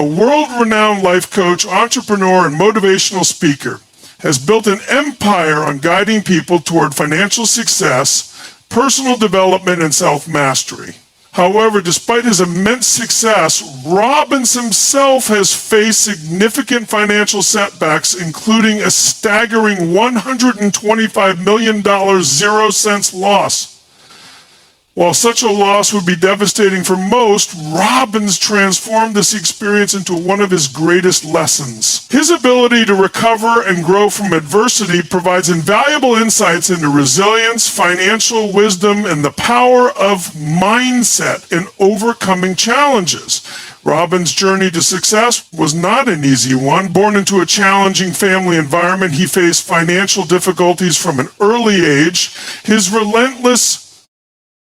world-renowned life coach, entrepreneur, and motivational speaker, has built an empire on guiding people toward financial success, personal development, and self-mastery. However, despite his immense success, Robbins himself has faced significant financial setbacks, including a staggering $125 million 0-cent loss. While such a loss would be devastating for most, Robbins transformed this experience into one of his greatest lessons. His ability to recover and grow from adversity provides invaluable insights into resilience, financial wisdom, and the power of mindset in overcoming challenges. Robbins' journey to success was not an easy one. Born into a challenging family environment, he faced financial difficulties from an early age. His relentless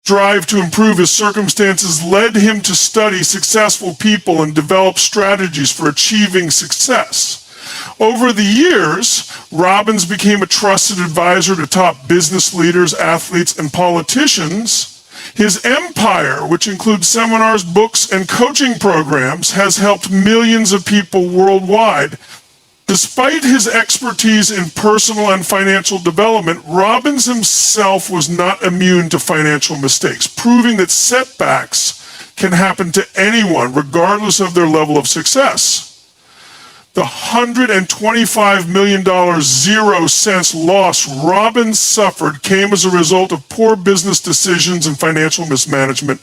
drive to improve his circumstances led him to study successful people and develop strategies for achieving success. Over the years, Robbins became a trusted advisor to top business leaders, athletes, and politicians. His empire, which includes seminars, books, and coaching programs, has helped millions of people worldwide. Despite his expertise in personal and financial development, Robbins himself was not immune to financial mistakes, proving that setbacks can happen to anyone, regardless of their level of success. The $125 million 0-cent loss Robbins suffered came as a result of poor business decisions and financial mismanagement.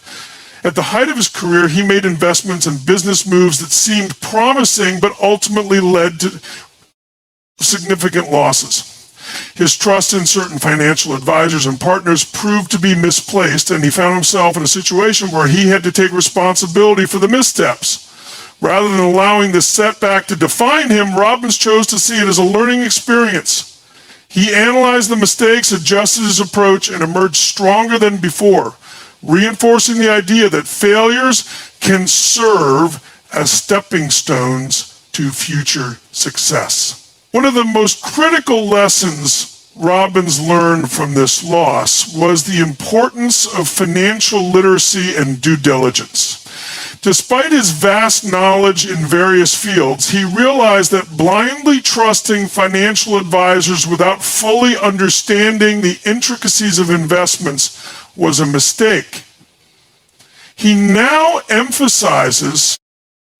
At the height of his career, he made investments and business moves that seemed promising but ultimately led to significant losses. His trust in certain financial advisors and partners proved to be misplaced, and he found himself in a situation where he had to take responsibility for the missteps. Rather than allowing the setback to define him, Robbins chose to see it as a learning experience. He analyzed the mistakes, adjusted his approach, and emerged stronger than before, reinforcing the idea that failures can serve as stepping stones to future success. One of the most critical lessons Robbins learned from this loss was the importance of financial literacy and due diligence. Despite his vast knowledge in various fields, he realized that blindly trusting financial advisors without fully understanding the intricacies of investments was a mistake. He now emphasizes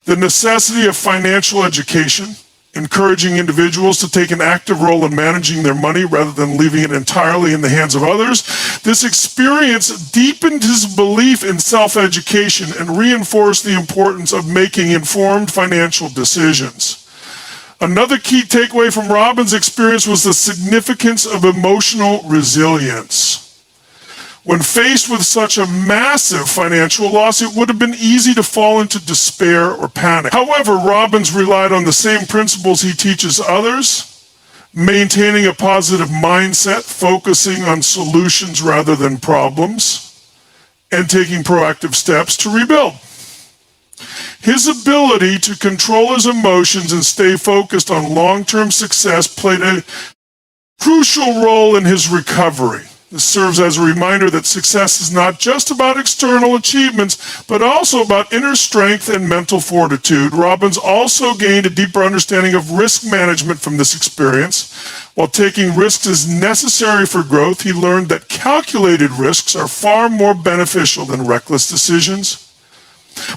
the necessity of financial education, encouraging individuals to take an active role in managing their money rather than leaving it entirely in the hands of others. This experience deepened his belief in self-education and reinforced the importance of making informed financial decisions. Another key takeaway from Robbins' experience was the significance of emotional resilience. When faced with such a massive financial loss, it would have been easy to fall into despair or panic. However, Robbins relied on the same principles he teaches others, maintaining a positive mindset, focusing on solutions rather than problems, and taking proactive steps to rebuild. His ability to control his emotions and stay focused on long-term success played a crucial role in his recovery. This serves as a reminder that success is not just about external achievements, but also about inner strength and mental fortitude. Robbins also gained a deeper understanding of risk management from this experience. While taking risks is necessary for growth, he learned that calculated risks are far more beneficial than reckless decisions.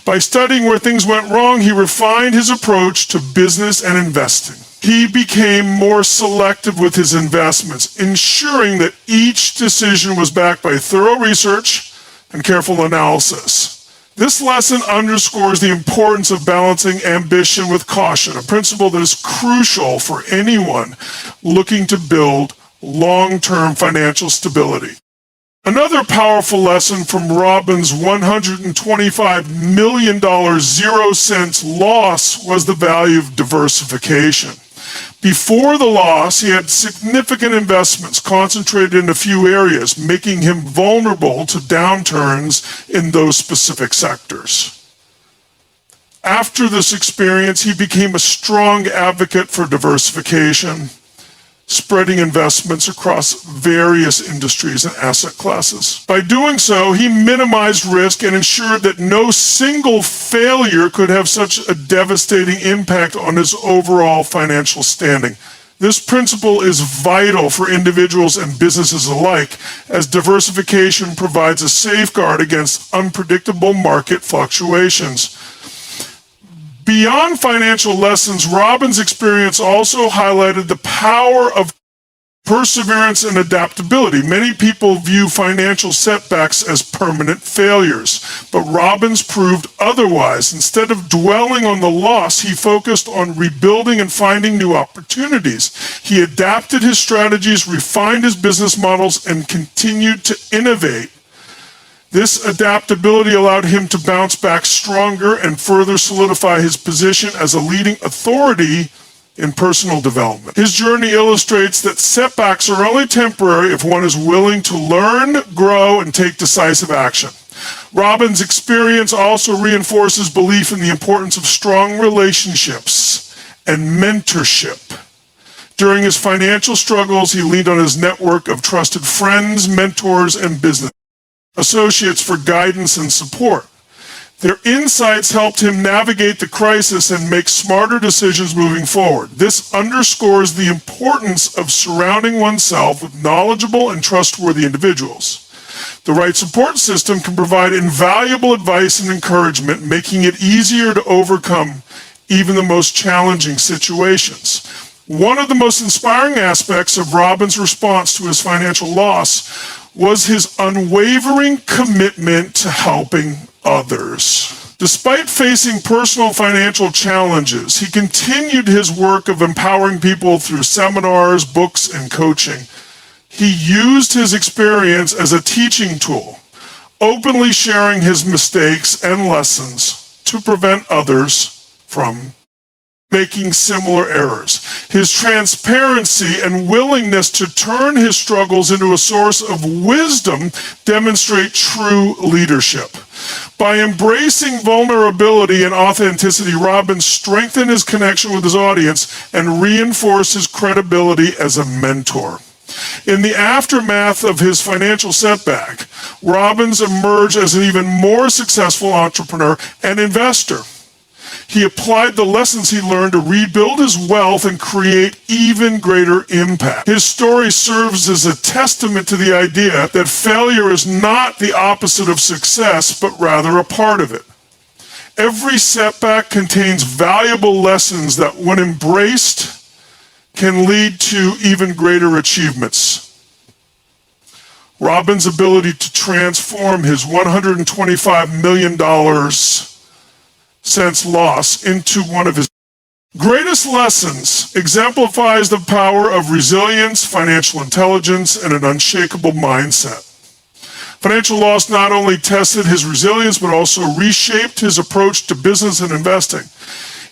By studying where things went wrong, he refined his approach to business and investing. He became more selective with his investments, ensuring that each decision was backed by thorough research and careful analysis. This lesson underscores the importance of balancing ambition with caution, a principle that is crucial for anyone looking to build long-term financial stability. Another powerful lesson from Robbins' $125 million 0-cent loss was the value of diversification. Before the loss, he had significant investments concentrated in a few areas, making him vulnerable to downturns in those specific sectors. After this experience, he became a strong advocate for diversification, spreading investments across various industries and asset classes. By doing so, he minimized risk and ensured that no single failure could have such a devastating impact on his overall financial standing. This principle is vital for individuals and businesses alike, as diversification provides a safeguard against unpredictable market fluctuations. Beyond financial lessons, Robbins' experience also highlighted the power of perseverance and adaptability. Many people view financial setbacks as permanent failures, but Robbins proved otherwise. Instead of dwelling on the loss, he focused on rebuilding and finding new opportunities. He adapted his strategies, refined his business models, and continued to innovate. This adaptability allowed him to bounce back stronger and further solidify his position as a leading authority in personal development. His journey illustrates that setbacks are only temporary if one is willing to learn, grow, and take decisive action. Robbins' experience also reinforces belief in the importance of strong relationships and mentorship. During his financial struggles, he leaned on his network of trusted friends, mentors, and business associates for guidance and support. Their insights helped him navigate the crisis and make smarter decisions moving forward. This underscores the importance of surrounding oneself with knowledgeable and trustworthy individuals. The right support system can provide invaluable advice and encouragement, making it easier to overcome even the most challenging situations. One of the most inspiring aspects of Robbins' response to his financial loss was his unwavering commitment to helping others. Despite facing personal financial challenges, he continued his work of empowering people through seminars, books, and coaching. He used his experience as a teaching tool, openly sharing his mistakes and lessons to prevent others from making similar errors. His transparency and willingness to turn his struggles into a source of wisdom demonstrate true leadership. By embracing vulnerability and authenticity, Robbins strengthened his connection with his audience and reinforced his credibility as a mentor. In the aftermath of his financial setback, Robbins emerged as an even more successful entrepreneur and investor. He applied the lessons he learned to rebuild his wealth and create even greater impact. His story serves as a testament to the idea that failure is not the opposite of success, but rather a part of it. Every setback contains valuable lessons that, when embraced, can lead to even greater achievements. Robbins' ability to transform his $125 million since loss into one of his greatest lessons exemplifies the power of resilience, financial intelligence, and an unshakable mindset. Financial loss not only tested his resilience, but also reshaped his approach to business and investing.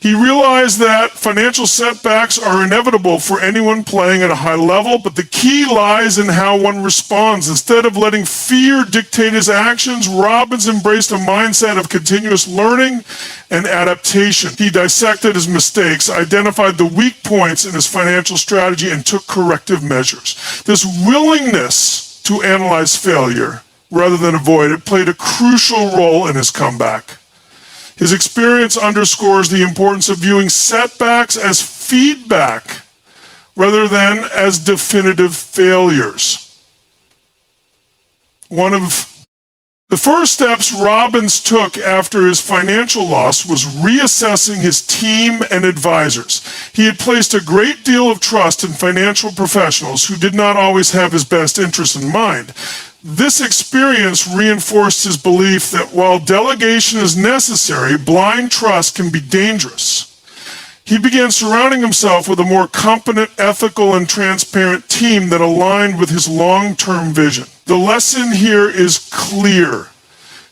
He realized that financial setbacks are inevitable for anyone playing at a high level, but the key lies in how one responds. Instead of letting fear dictate his actions, Robbins embraced a mindset of continuous learning and adaptation. He dissected his mistakes, identified the weak points in his financial strategy, and took corrective measures. This willingness to analyze failure rather than avoid it played a crucial role in his comeback. His experience underscores the importance of viewing setbacks as feedback rather than as definitive failures. One of the first steps Robbins took after his financial loss was reassessing his team and advisors. He had placed a great deal of trust in financial professionals who did not always have his best interests in mind. This experience reinforced his belief that while delegation is necessary, blind trust can be dangerous. He began surrounding himself with a more competent, ethical, and transparent team that aligned with his long-term vision. The lesson here is clear.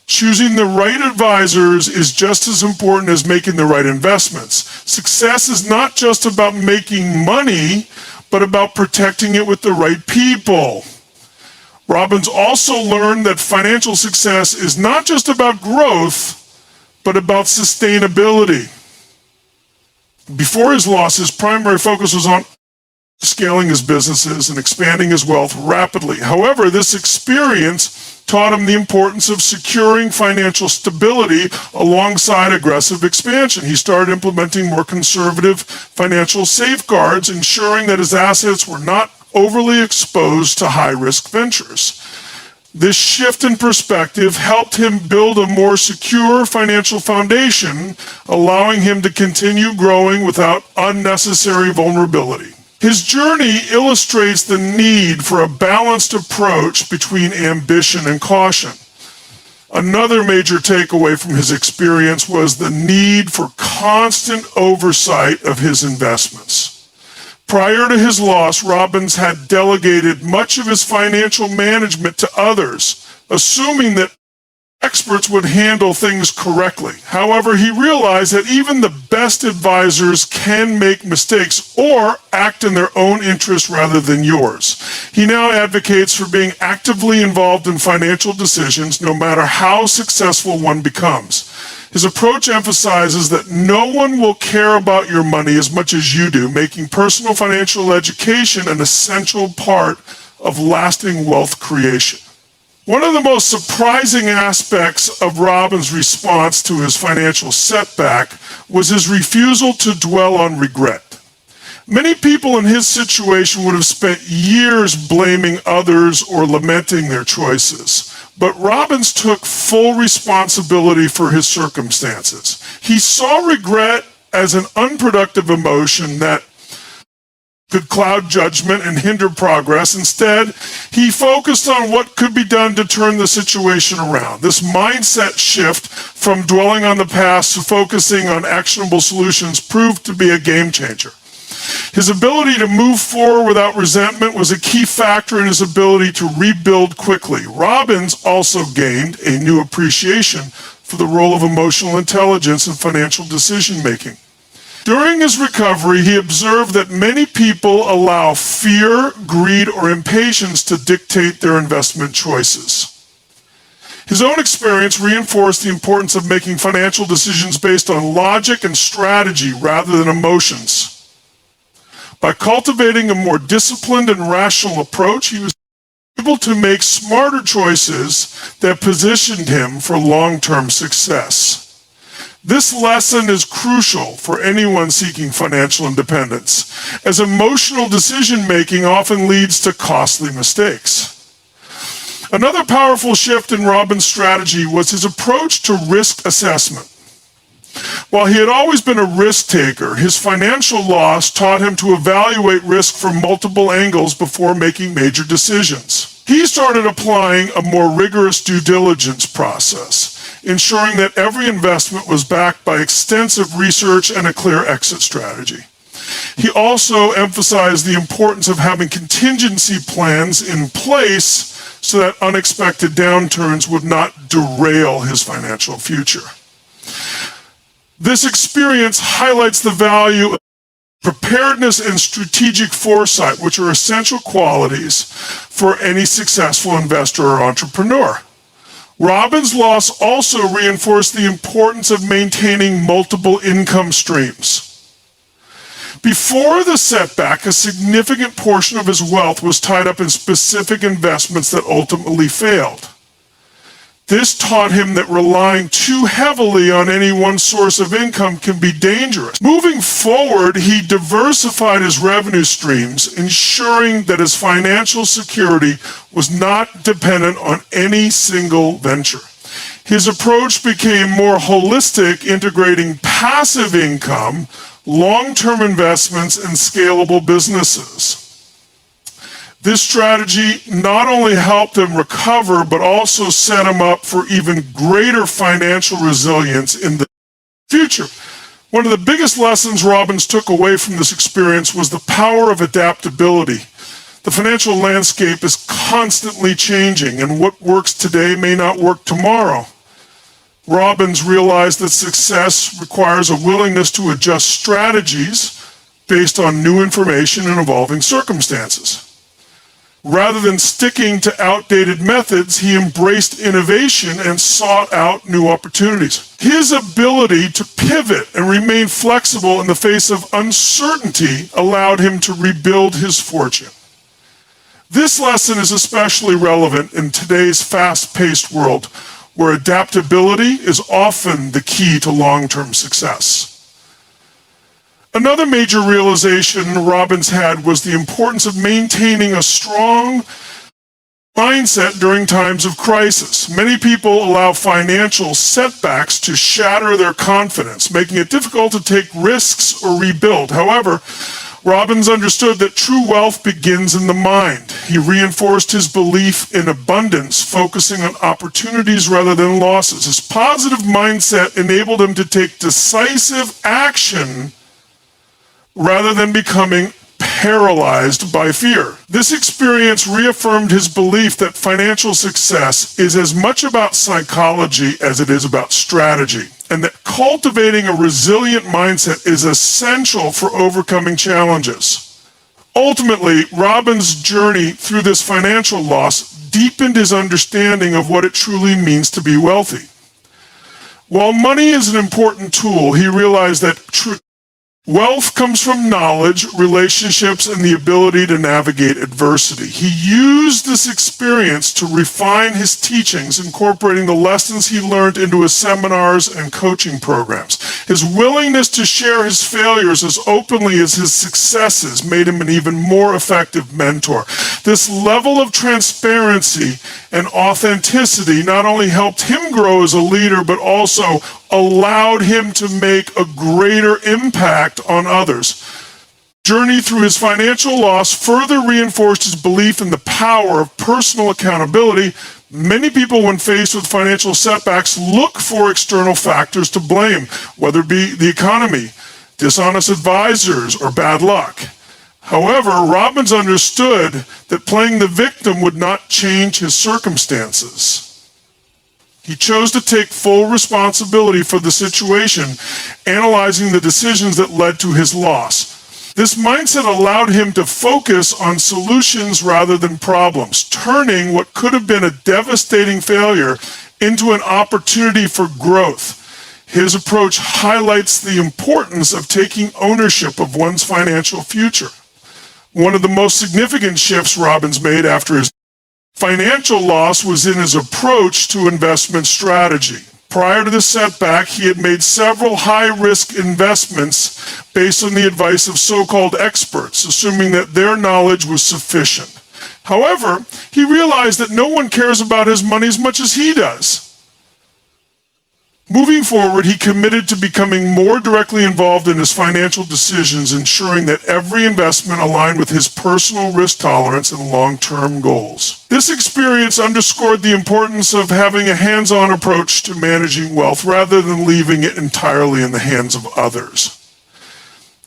Choosing the right advisors is just as important as making the right investments. Success is not just about making money, but about protecting it with the right people. Robbins also learned that financial success is not just about growth, but about sustainability. Before his loss, his primary focus was on scaling his businesses and expanding his wealth rapidly. However, this experience taught him the importance of securing financial stability alongside aggressive expansion. He started implementing more conservative financial safeguards, ensuring that his assets were not overly exposed to high-risk ventures. This shift in perspective helped him build a more secure financial foundation, allowing him to continue growing without unnecessary vulnerability. His journey illustrates the need for a balanced approach between ambition and caution. Another major takeaway from his experience was the need for constant oversight of his investments. Prior to his loss, Robbins had delegated much of his financial management to others, assuming that experts would handle things correctly. However, he realized that even the best advisors can make mistakes or act in their own interest rather than yours. He now advocates for being actively involved in financial decisions, no matter how successful one becomes. His approach emphasizes that no one will care about your money as much as you do, making personal financial education an essential part of lasting wealth creation. One of the most surprising aspects of Robbins' response to his financial setback was his refusal to dwell on regret. Many people in his situation would have spent years blaming others or lamenting their choices. But Robbins took full responsibility for his circumstances. He saw regret as an unproductive emotion that could cloud judgment and hinder progress. Instead, he focused on what could be done to turn the situation around. This mindset shift from dwelling on the past to focusing on actionable solutions proved to be a game changer. His ability to move forward without resentment was a key factor in his ability to rebuild quickly. Robbins also gained a new appreciation for the role of emotional intelligence in financial decision-making. During his recovery, he observed that many people allow fear, greed, or impatience to dictate their investment choices. His own experience reinforced the importance of making financial decisions based on logic and strategy rather than emotions. By cultivating a more disciplined and rational approach, he was able to make smarter choices that positioned him for long-term success. This lesson is crucial for anyone seeking financial independence, as emotional decision-making often leads to costly mistakes. Another powerful shift in Robbins' strategy was his approach to risk assessment. While he had always been a risk taker, his financial loss taught him to evaluate risk from multiple angles before making major decisions. He started applying a more rigorous due diligence process, ensuring that every investment was backed by extensive research and a clear exit strategy. He also emphasized the importance of having contingency plans in place so that unexpected downturns would not derail his financial future. This experience highlights the value of preparedness and strategic foresight, which are essential qualities for any successful investor or entrepreneur. Robbins' loss also reinforced the importance of maintaining multiple income streams. Before the setback, a significant portion of his wealth was tied up in specific investments that ultimately failed. This taught him that relying too heavily on any one source of income can be dangerous. Moving forward, he diversified his revenue streams, ensuring that his financial security was not dependent on any single venture. His approach became more holistic, integrating passive income, long-term investments, and scalable businesses. This strategy not only helped him recover, but also set him up for even greater financial resilience in the future. One of the biggest lessons Robbins took away from this experience was the power of adaptability. The financial landscape is constantly changing, and what works today may not work tomorrow. Robbins realized that success requires a willingness to adjust strategies based on new information and evolving circumstances. Rather than sticking to outdated methods, he embraced innovation and sought out new opportunities. His ability to pivot and remain flexible in the face of uncertainty allowed him to rebuild his fortune. This lesson is especially relevant in today's fast-paced world, where adaptability is often the key to long-term success. Another major realization Robbins had was the importance of maintaining a strong mindset during times of crisis. Many people allow financial setbacks to shatter their confidence, making it difficult to take risks or rebuild. However, Robbins understood that true wealth begins in the mind. He reinforced his belief in abundance, focusing on opportunities rather than losses. His positive mindset enabled him to take decisive action rather than becoming paralyzed by fear. This experience reaffirmed his belief that financial success is as much about psychology as it is about strategy, and that cultivating a resilient mindset is essential for overcoming challenges. Ultimately, Robbins' journey through this financial loss deepened his understanding of what it truly means to be wealthy. While money is an important tool, he realized that wealth comes from knowledge, relationships, and the ability to navigate adversity. He used this experience to refine his teachings, incorporating the lessons he learned into his seminars and coaching programs. His willingness to share his failures as openly as his successes made him an even more effective mentor. This level of transparency and authenticity not only helped him grow as a leader, but also allowed him to make a greater impact on others. Journey through his financial loss further reinforced his belief in the power of personal accountability. Many people, when faced with financial setbacks, look for external factors to blame, whether it be the economy, dishonest advisors, or bad luck. However, Robbins understood that playing the victim would not change his circumstances. He chose to take full responsibility for the situation, analyzing the decisions that led to his loss. This mindset allowed him to focus on solutions rather than problems, turning what could have been a devastating failure into an opportunity for growth. His approach highlights the importance of taking ownership of one's financial future. One of the most significant shifts Robbins made after his financial loss was in his approach to investment strategy. Prior to the setback, he had made several high-risk investments based on the advice of so-called experts, assuming that their knowledge was sufficient. However, he realized that no one cares about his money as much as he does. Moving forward, he committed to becoming more directly involved in his financial decisions, ensuring that every investment aligned with his personal risk tolerance and long-term goals. This experience underscored the importance of having a hands-on approach to managing wealth rather than leaving it entirely in the hands of others.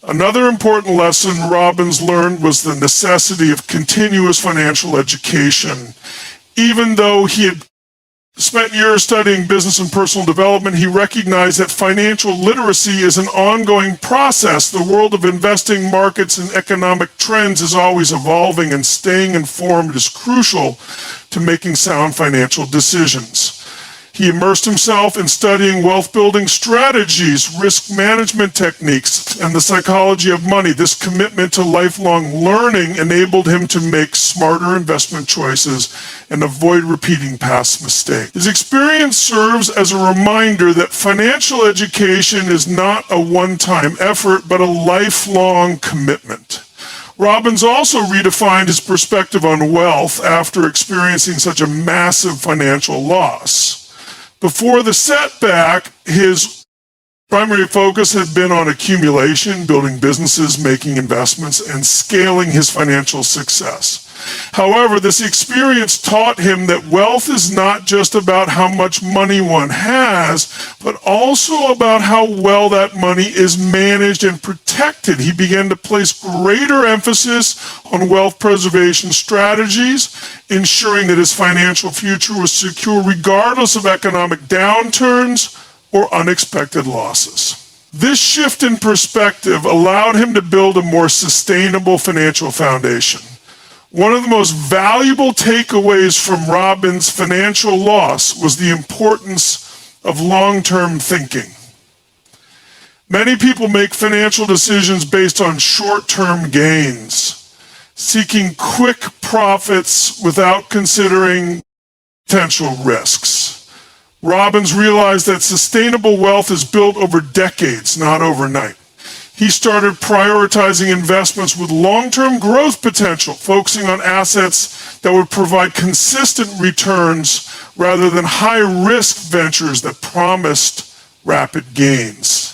Another important lesson Robbins learned was the necessity of continuous financial education. Even though he had spent years studying business and personal development, he recognized that financial literacy is an ongoing process. The world of investing, markets, and economic trends is always evolving, and staying informed is crucial to making sound financial decisions. He immersed himself in studying wealth-building strategies, risk management techniques, and the psychology of money. This commitment to lifelong learning enabled him to make smarter investment choices and avoid repeating past mistakes. His experience serves as a reminder that financial education is not a one-time effort, but a lifelong commitment. Robbins also redefined his perspective on wealth after experiencing such a massive financial loss. Before the setback, his primary focus had been on accumulation, building businesses, making investments, and scaling his financial success. However, this experience taught him that wealth is not just about how much money one has, but also about how well that money is managed and protected. He began to place greater emphasis on wealth preservation strategies, ensuring that his financial future was secure regardless of economic downturns or unexpected losses. This shift in perspective allowed him to build a more sustainable financial foundation, One of the most valuable takeaways from Robbins' financial loss was the importance of long-term thinking. Many people make financial decisions based on short-term gains, seeking quick profits without considering potential risks. Robbins realized that sustainable wealth is built over decades, not overnight. He started prioritizing investments with long-term growth potential, focusing on assets that would provide consistent returns rather than high-risk ventures that promised rapid gains.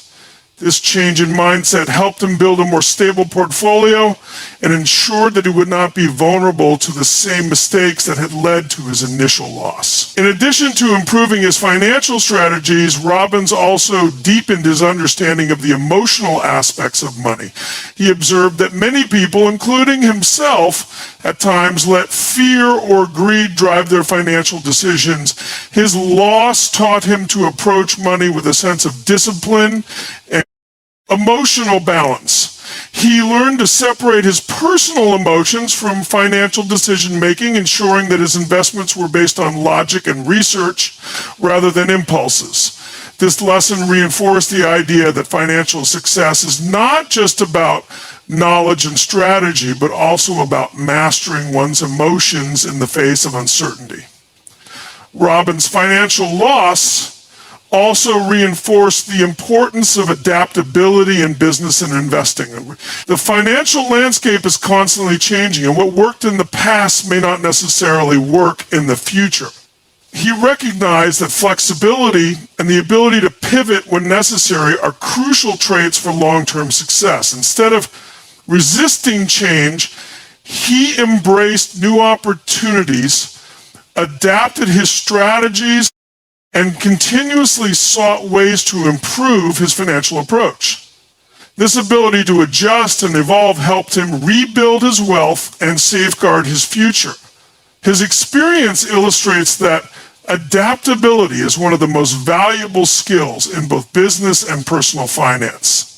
This change in mindset helped him build a more stable portfolio and ensured that he would not be vulnerable to the same mistakes that had led to his initial loss. In addition to improving his financial strategies, Robbins also deepened his understanding of the emotional aspects of money. He observed that many people, including himself, at times let fear or greed drive their financial decisions. His loss taught him to approach money with a sense of discipline and emotional balance. He learned to separate his personal emotions from financial decision-making, ensuring that his investments were based on logic and research rather than impulses. This lesson reinforced the idea that financial success is not just about knowledge and strategy, but also about mastering one's emotions in the face of uncertainty. Robbins' financial loss also reinforced the importance of adaptability in business and investing. The financial landscape is constantly changing, and what worked in the past may not necessarily work in the future. He recognized that flexibility and the ability to pivot when necessary are crucial traits for long-term success. Instead of resisting change, he embraced new opportunities, adapted his strategies, and continuously sought ways to improve his financial approach. This ability to adjust and evolve helped him rebuild his wealth and safeguard his future. His experience illustrates that adaptability is one of the most valuable skills in both business and personal finance.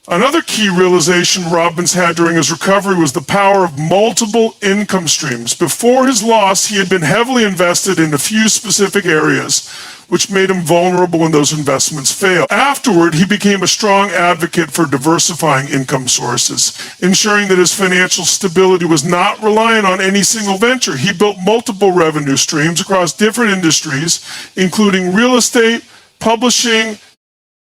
Another key realization Robbins had during his recovery was the power of multiple income streams. Before his loss, he had been heavily invested in a few specific areas, which made him vulnerable when those investments failed. Afterward, he became a strong advocate for diversifying income sources, ensuring that his financial stability was not reliant on any single venture. He built multiple revenue streams across different industries, including real estate, publishing,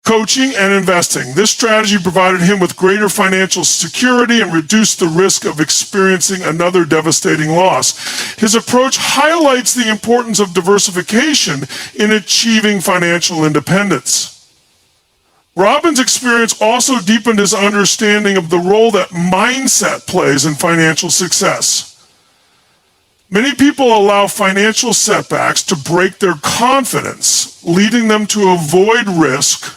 coaching, and investing. This strategy provided him with greater financial security and reduced the risk of experiencing another devastating loss. His approach highlights the importance of diversification in achieving financial independence. Robbins' experience also deepened his understanding of the role that mindset plays in financial success. Many people allow financial setbacks to break their confidence, leading them to avoid risk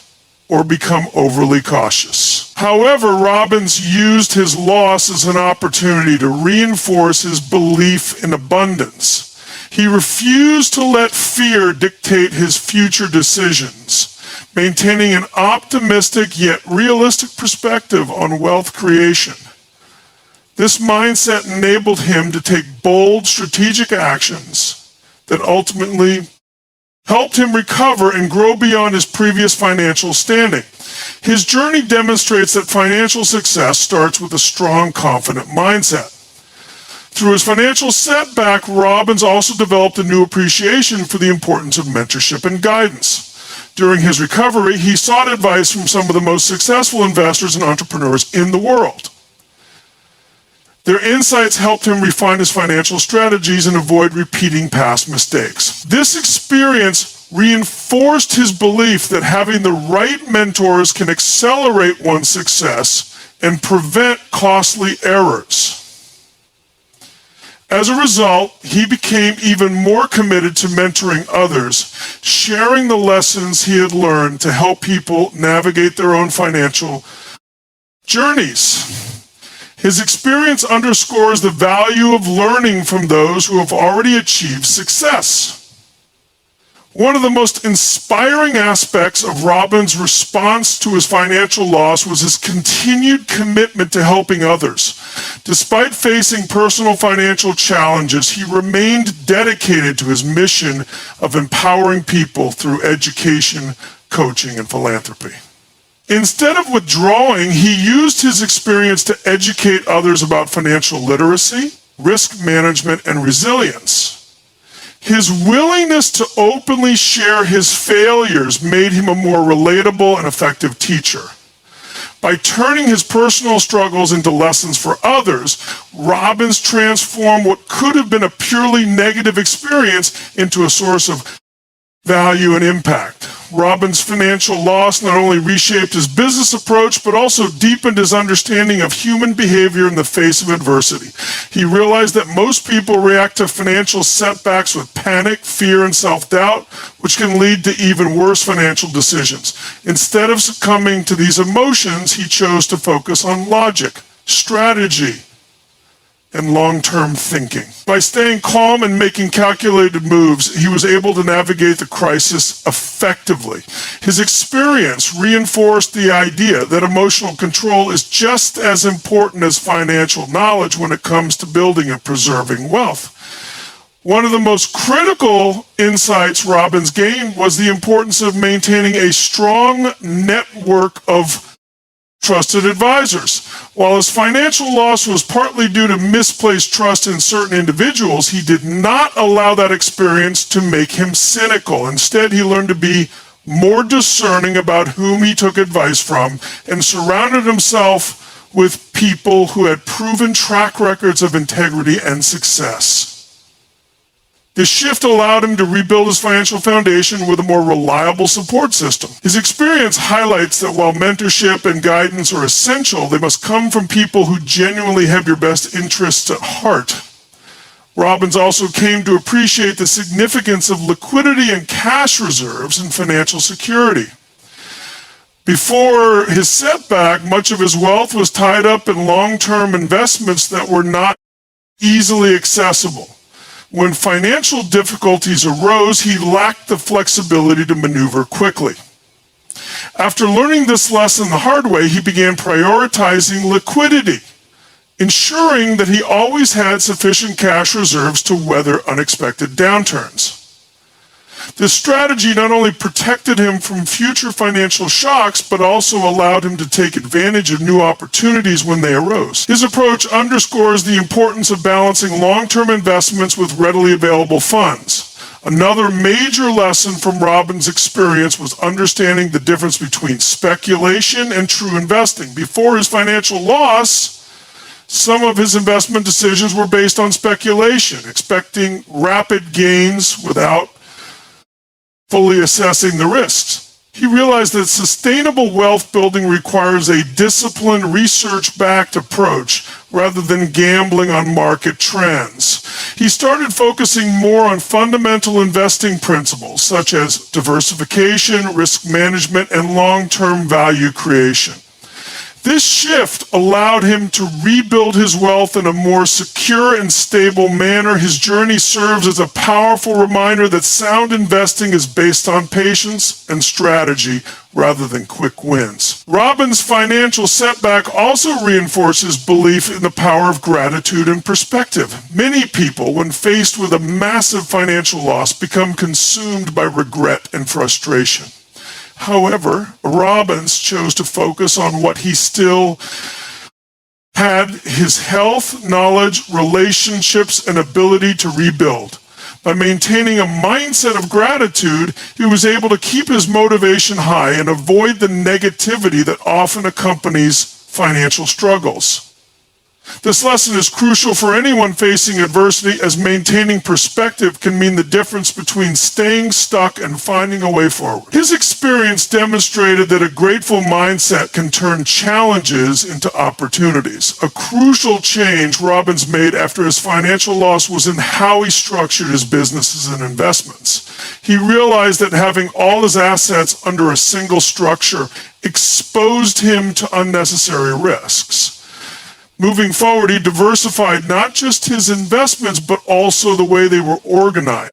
or become overly cautious. However, Robbins used his loss as an opportunity to reinforce his belief in abundance. He refused to let fear dictate his future decisions, maintaining an optimistic yet realistic perspective on wealth creation. This mindset enabled him to take bold, strategic actions that ultimately helped him recover and grow beyond his previous financial standing. His journey demonstrates that financial success starts with a strong, confident mindset. Through his financial setback, Robbins also developed a new appreciation for the importance of mentorship and guidance. During his recovery, he sought advice from some of the most successful investors and entrepreneurs in the world. Their insights helped him refine his financial strategies and avoid repeating past mistakes. This experience reinforced his belief that having the right mentors can accelerate one's success and prevent costly errors. As a result, he became even more committed to mentoring others, sharing the lessons he had learned to help people navigate their own financial journeys. His experience underscores the value of learning from those who have already achieved success. One of the most inspiring aspects of Robbins' response to his financial loss was his continued commitment to helping others. Despite facing personal financial challenges, he remained dedicated to his mission of empowering people through education, coaching, and philanthropy. Instead of withdrawing, he used his experience to educate others about financial literacy, risk management, and resilience. His willingness to openly share his failures made him a more relatable and effective teacher. By turning his personal struggles into lessons for others, Robbins transformed what could have been a purely negative experience into a source of value and impact. Robbins' financial loss not only reshaped his business approach, but also deepened his understanding of human behavior in the face of adversity. He realized that most people react to financial setbacks with panic, fear, and self-doubt, which can lead to even worse financial decisions. Instead of succumbing to these emotions, he chose to focus on logic, strategy, and long-term thinking. By staying calm and making calculated moves, he was able to navigate the crisis effectively. His experience reinforced the idea that emotional control is just as important as financial knowledge when it comes to building and preserving wealth. One of the most critical insights Robbins gained was the importance of maintaining a strong network of trusted advisors. While his financial loss was partly due to misplaced trust in certain individuals, he did not allow that experience to make him cynical. Instead, he learned to be more discerning about whom he took advice from and surrounded himself with people who had proven track records of integrity and success. This shift allowed him to rebuild his financial foundation with a more reliable support system. His experience highlights that while mentorship and guidance are essential, they must come from people who genuinely have your best interests at heart. Robbins also came to appreciate the significance of liquidity and cash reserves and financial security. Before his setback, much of his wealth was tied up in long-term investments that were not easily accessible. When financial difficulties arose, he lacked the flexibility to maneuver quickly. After learning this lesson the hard way, he began prioritizing liquidity, ensuring that he always had sufficient cash reserves to weather unexpected downturns. This strategy not only protected him from future financial shocks, but also allowed him to take advantage of new opportunities when they arose. His approach underscores the importance of balancing long-term investments with readily available funds. Another major lesson from Robbins' experience was understanding the difference between speculation and true investing. Before his financial loss, some of his investment decisions were based on speculation, expecting rapid gains without fully assessing the risks. He realized that sustainable wealth building requires a disciplined, research-backed approach rather than gambling on market trends. He started focusing more on fundamental investing principles such as diversification, risk management, and long-term value creation. This shift allowed him to rebuild his wealth in a more secure and stable manner. His journey serves as a powerful reminder that sound investing is based on patience and strategy rather than quick wins. Robbins' financial setback also reinforces belief in the power of gratitude and perspective. Many people, when faced with a massive financial loss, become consumed by regret and frustration. However, Robbins chose to focus on what he still had: his health, knowledge, relationships, and ability to rebuild. By maintaining a mindset of gratitude, he was able to keep his motivation high and avoid the negativity that often accompanies financial struggles. This lesson is crucial for anyone facing adversity, as maintaining perspective can mean the difference between staying stuck and finding a way forward. His experience demonstrated that a grateful mindset can turn challenges into opportunities. A crucial change Robbins made after his financial loss was in how he structured his businesses and investments. He realized that having all his assets under a single structure exposed him to unnecessary risks. Moving forward, he diversified not just his investments, but also the way they were organized.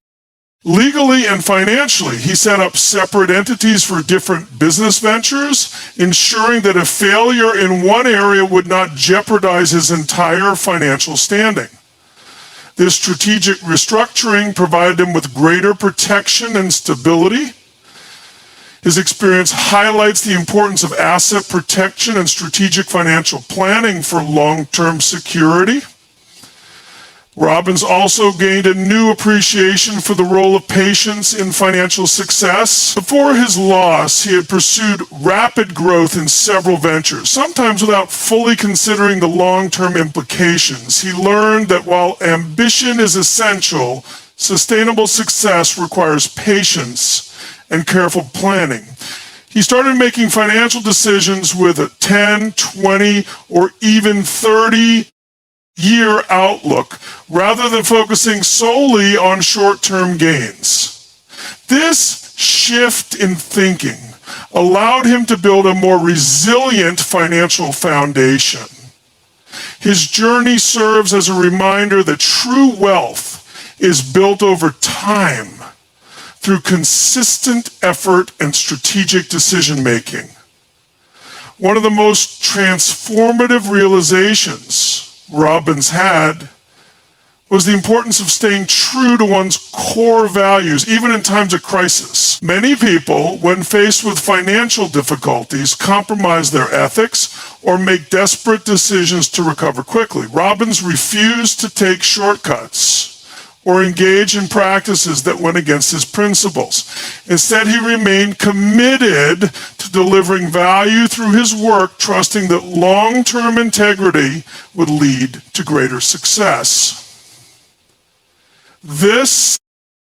Legally and financially, he set up separate entities for different business ventures, ensuring that a failure in one area would not jeopardize his entire financial standing. This strategic restructuring provided him with greater protection and stability. His experience highlights the importance of asset protection and strategic financial planning for long-term security. Robbins also gained a new appreciation for the role of patience in financial success. Before his loss, he had pursued rapid growth in several ventures, sometimes without fully considering the long-term implications. He learned that while ambition is essential, sustainable success requires patience and careful planning. He started making financial decisions with a 10, 20, or even 30-year outlook, rather than focusing solely on short-term gains. This shift in thinking allowed him to build a more resilient financial foundation. His journey serves as a reminder that true wealth is built over time through consistent effort and strategic decision-making. One of the most transformative realizations Robbins had was the importance of staying true to one's core values, even in times of crisis. Many people, when faced with financial difficulties, compromise their ethics or make desperate decisions to recover quickly. Robbins refused to take shortcuts or engage in practices that went against his principles. Instead, he remained committed to delivering value through his work, trusting that long-term integrity would lead to greater success. This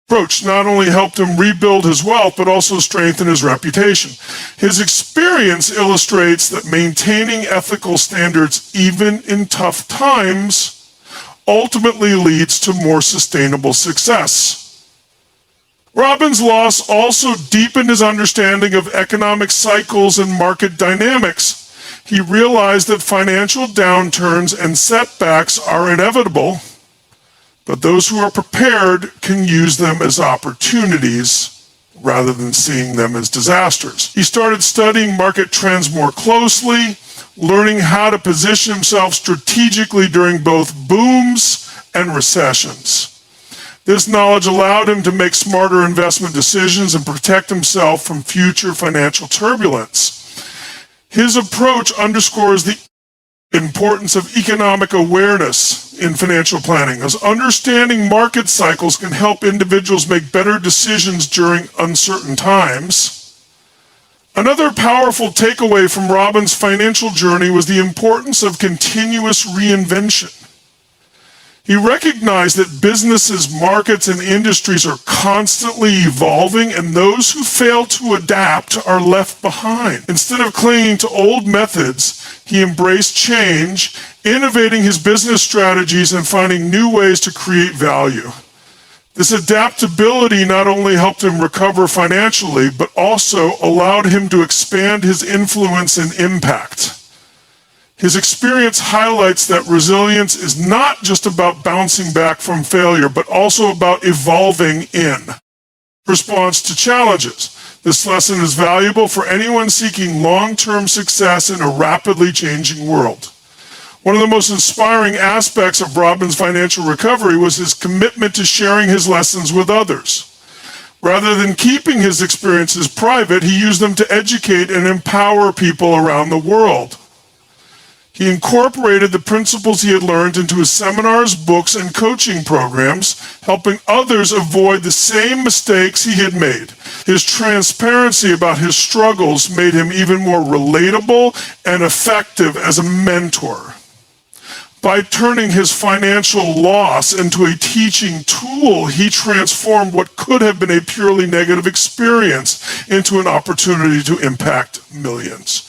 approach not only helped him rebuild his wealth, but also strengthen his reputation. His experience illustrates that maintaining ethical standards, even in tough times, ultimately leads to more sustainable success. Robbins' loss also deepened his understanding of economic cycles and market dynamics. He realized that financial downturns and setbacks are inevitable, but those who are prepared can use them as opportunities rather than seeing them as disasters. He started studying market trends more closely, learning how to position himself strategically during both booms and recessions. This knowledge allowed him to make smarter investment decisions and protect himself from future financial turbulence. His approach underscores the importance of economic awareness in financial planning, as understanding market cycles can help individuals make better decisions during uncertain times. Another powerful takeaway from Robbins' financial journey was the importance of continuous reinvention. He recognized that businesses, markets, and industries are constantly evolving, and those who fail to adapt are left behind. Instead of clinging to old methods, he embraced change, innovating his business strategies and finding new ways to create value. This adaptability not only helped him recover financially, but also allowed him to expand his influence and impact. His experience highlights that resilience is not just about bouncing back from failure, but also about evolving in response to challenges. This lesson is valuable for anyone seeking long-term success in a rapidly changing world. One of the most inspiring aspects of Robbins' financial recovery was his commitment to sharing his lessons with others. Rather than keeping his experiences private, he used them to educate and empower people around the world. He incorporated the principles he had learned into his seminars, books, and coaching programs, helping others avoid the same mistakes he had made. His transparency about his struggles made him even more relatable and effective as a mentor. By turning his financial loss into a teaching tool, he transformed what could have been a purely negative experience into an opportunity to impact millions.